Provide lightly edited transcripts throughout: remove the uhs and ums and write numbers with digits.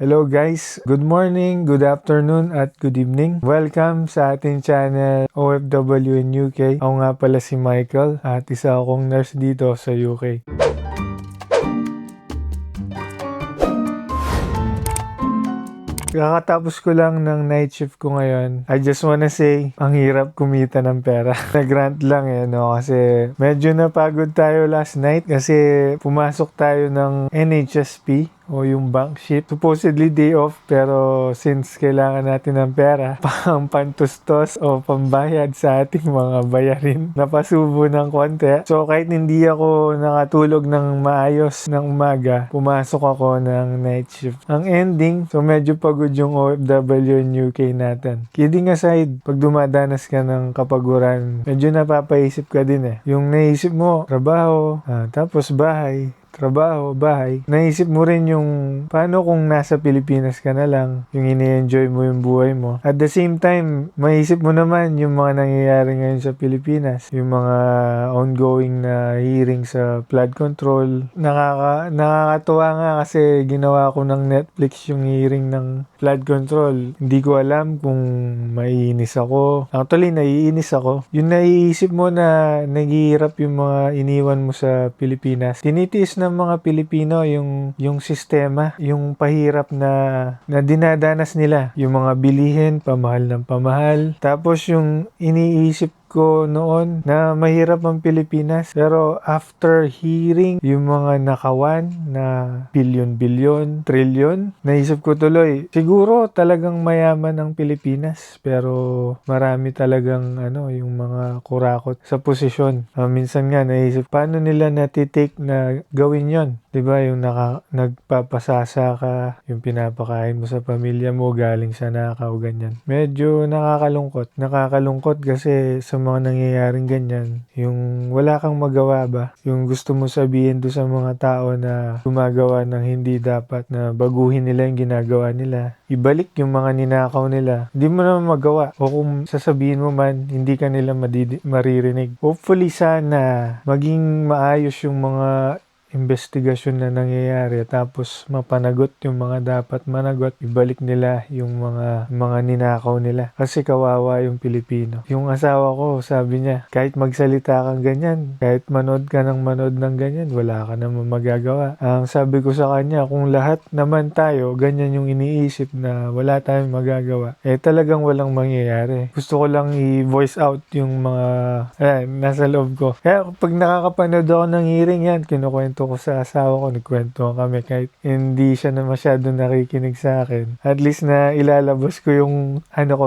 Hello guys, good morning, good afternoon at good evening. Welcome sa ating channel OFW in UK. Ako nga pala si Michael at isa akong nurse dito sa UK. Kakatapos ko lang ng night shift ko ngayon. I just wanna say, ang hirap kumita ng pera. Nag-rant lang no? Kasi medyo napagod tayo last night kasi pumasok tayo ng NHSP o yung bank shift. Supposedly day off pero since kailangan natin ng pera, pang pantustos o pambayad sa ating mga bayarin, napasubo ng konti. So kahit hindi ako nakatulog ng maayos ng umaga, pumasok ako ng night shift. Ang ending, so medyo pagod yung OFW in UK natin. Kidding aside, pag dumadanas ka ng kapaguran, medyo napapaisip ka din Yung naisip mo, trabaho, tapos bahay, trabaho, bahay. Naisip mo rin yung paano kung nasa Pilipinas ka na lang, yung ini-enjoy mo yung buhay mo. At the same time, maisip mo naman yung mga nangyayari ngayon sa Pilipinas, yung mga ongoing na hearing sa flood control. Nakakatuwa nga kasi ginawa ko ng Netflix yung hearing ng flood control. Hindi ko alam kung maiinis ako. Actually, naiinis ako. Yung naiisip mo na naghihirap yung mga iniwan mo sa Pilipinas, tinitiis ng mga Pilipino yung sistema, yung pahirap na dinadanas nila. Yung mga bilihin, pamahal ng pamahal. Tapos yung iniisip ko noon na mahirap ang Pilipinas. Pero after hearing yung mga nakawan na bilyon-bilyon, trilyon, naisip ko tuloy, siguro talagang mayaman ang Pilipinas. Pero marami talagang yung mga kurakot sa posisyon. Minsan nga naisip, paano nila natitake na gawin yon? Diba yung nagpapasasa ka, yung pinapakain mo sa pamilya mo galing sa nakaw, ganyan. Medyo nakakalungkot. Nakakalungkot kasi sa mga nangyayaring ganyan, yung wala kang magawa ba? Yung gusto mo sabihin do sa mga tao na gumagawa ng hindi dapat, na baguhin nila yung ginagawa nila, ibalik yung mga ninakaw nila, hindi mo naman magawa. O kung sasabihin mo man, hindi ka nila maririnig. Hopefully sana maging maayos yung mga investigasyon na nangyayari tapos mapanagot yung mga dapat managot, ibalik nila yung mga ninakaw nila kasi kawawa yung Pilipino. Yung asawa ko sabi niya, kahit magsalita kang ganyan, kahit manood ka ng ganyan, wala ka naman magagawa. Ang sabi ko sa kanya, kung lahat naman tayo ganyan yung iniisip na wala tayong magagawa, talagang walang mangyayari. Gusto ko lang i-voice out yung mga nasa loob ko. Kaya pag nakakapanood ako ng hearing yan, kinukwento ko sa asawa ko, nagkwento kami kahit hindi siya na masyado nakikinig sa akin. At least na ilalabas ko yung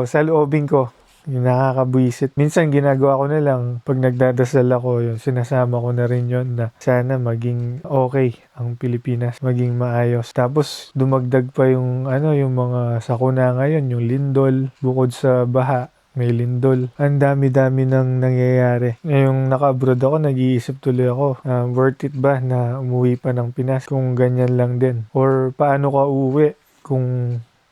sa loobin ko. Yung nakakabwisit. Minsan ginagawa ko na lang pag nagdadasal ako, yung sinasama ko na rin yun na sana maging okay ang Pilipinas, maging maayos. Tapos dumagdag pa yung yung mga sakuna ngayon, yung lindol, bukod sa baha, may lindol. Ang dami-dami nang nangyayari. Ngayong naka-abroad ako, nag-iisip tuloy ako, worth it ba na umuwi pa ng Pinas kung ganyan lang din? Or paano ka uuwi kung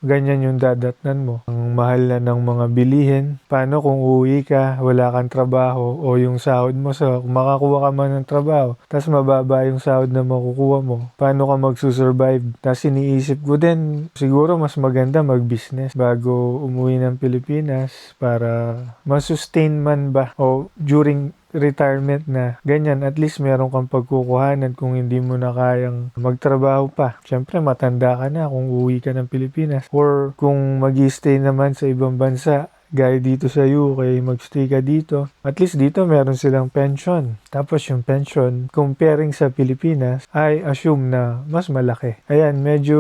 ganyan yung dadatnan mo? Ang mahal na ng mga bilihin. Paano kung uuwi ka, wala kang trabaho, o yung sahod mo, kung makakuha ka man ng trabaho, tapos mababa yung sahod na makukuha mo, paano ka magsusurvive? Tapos iniisip ko din, siguro mas maganda mag-business bago umuwi ng Pilipinas para masustain man ba o during retirement na ganyan, at least meron kang pagkukuhanan kung hindi mo na kayang magtrabaho pa. Siyempre matanda ka na kung uwi ka ng Pilipinas, or kung mag-stay naman sa ibang bansa gaya dito sa UK, magstay ka dito. At least dito meron silang pension. Tapos yung pension, comparing sa Pilipinas, I assume na mas malaki. Ayan, medyo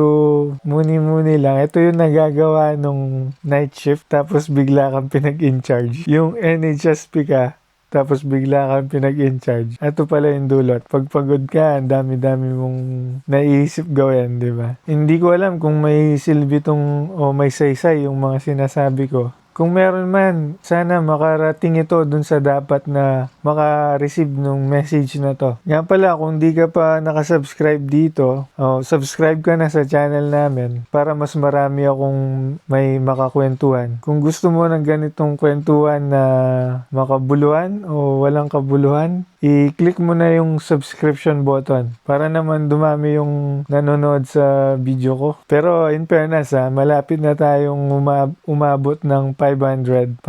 muni-muni lang. Ito yung nagagawa nung night shift tapos bigla kang pinag-in-charge. Yung NHSP ka, tapos bigla kang pinag-in-charge. Ito pala yung dulot. Pag pagod ka, ang dami-dami mong naiisip gawin, di ba? Hindi ko alam kung may silbi o may saysay yung mga sinasabi ko. Kung meron man, sana makarating ito dun sa dapat na maka-receive ng message na to. Nga pala, kung di ka pa nakasubscribe dito, subscribe ka na sa channel namin para mas marami akong may makakwentuhan. Kung gusto mo ng ganitong kwentuhan na makabuluhan o walang kabuluhan, i-click mo na yung subscription button para naman dumami yung nanonood sa video ko. Pero in fairness malapit na tayong umabot ng 500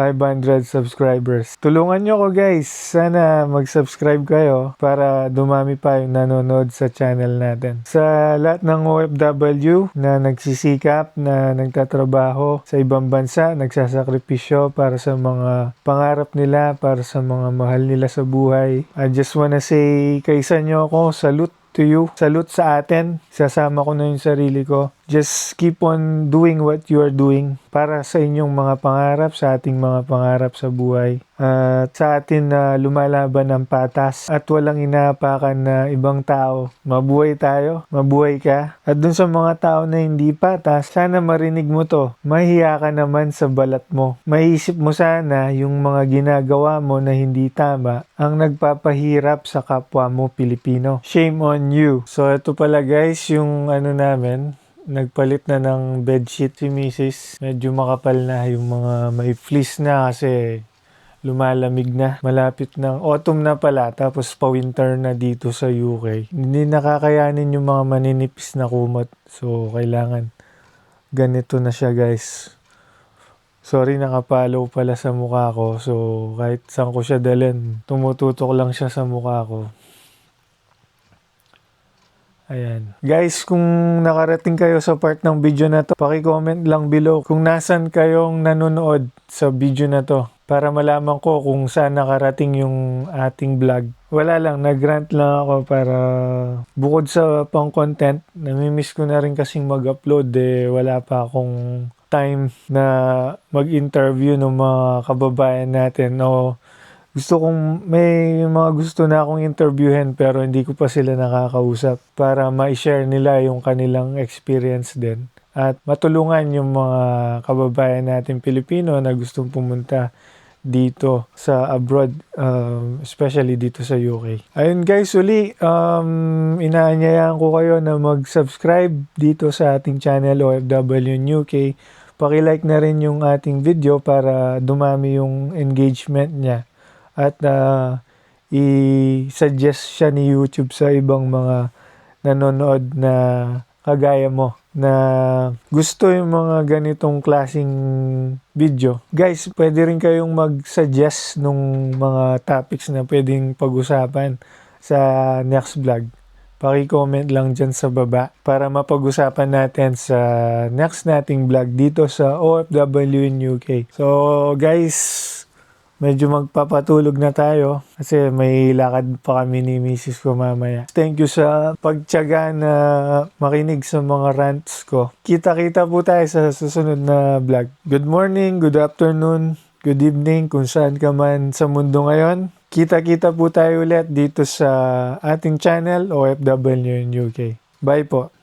subscribers. Tulungan nyo ko guys. Sana mag-subscribe kayo para dumami pa yung nanonood sa channel natin. Sa lahat ng OFW na nagsisikap, na nagtatrabaho sa ibang bansa, nagsasakripisyo para sa mga pangarap nila, para sa mga mahal nila sa buhay. I just wanna say, kaysa nyo ako, salute to you. Salute sa atin. Sasama ko na yung sarili ko. Just keep on doing what you are doing para sa inyong mga pangarap, sa ating mga pangarap sa buhay. At sa atin na lumalaban ng patas at walang inaapakan na ibang tao. Mabuhay tayo, mabuhay ka. At dun sa mga tao na hindi patas, sana marinig mo to. Mahiya ka naman sa balat mo. Maiisip mo sana yung mga ginagawa mo na hindi tama ang nagpapahirap sa kapwa mo Pilipino. Shame on you. So ito pala guys yung namin. Nagpalit na ng bedsheet si Mrs. Medyo makapal na yung mga may fleece na kasi lumalamig na. Malapit ng autumn na pala tapos pa-winter na dito sa UK. Hindi nakakayanin yung mga maninipis na kumot. So kailangan ganito na siya guys. Sorry nakapalaw pala sa mukha ko. So kahit saan ko siya dalhin, tumututok lang siya sa mukha ko. Ayan. Guys, kung nakarating kayo sa part ng video na to, paki-comment lang below kung nasan kayong nanonood sa video na to para malaman ko kung saan nakarating yung ating vlog. Wala lang, nag-rant lang ako para bukod sa pang-content, namimiss ko na rin kasing mag-upload wala pa akong time na mag-interview ng mga kababayan natin o may mga gusto na akong interviewin pero hindi ko pa sila nakakausap para ma-share nila yung kanilang experience din at matulungan yung mga kababayan natin Pilipino na gustong pumunta dito sa abroad, especially dito sa UK. Ayun guys, uli, inaanyayahan ko kayo na mag-subscribe dito sa ating channel OFW in UK. Paki-like na rin yung ating video para dumami yung engagement niya. At i-suggest siya ni YouTube sa ibang mga nanonood na kagaya mo na gusto yung mga ganitong klaseng video. Guys, pwede rin kayong mag-suggest nung mga topics na pwedeng pag-usapan sa next vlog. Paki-comment lang dyan sa baba para mapag-usapan natin sa next nating vlog dito sa OFW in UK. So guys, medyo magpapatulog na tayo kasi may lakad pa kami ni Mrs. ko mamaya. Thank you sa pagtiyaga na makinig sa mga rants ko. Kita-kita po tayo sa susunod na vlog. Good morning, good afternoon, good evening kung saan ka man sa mundo ngayon. Kita-kita po tayo ulit dito sa ating channel OFW in UK. Bye po.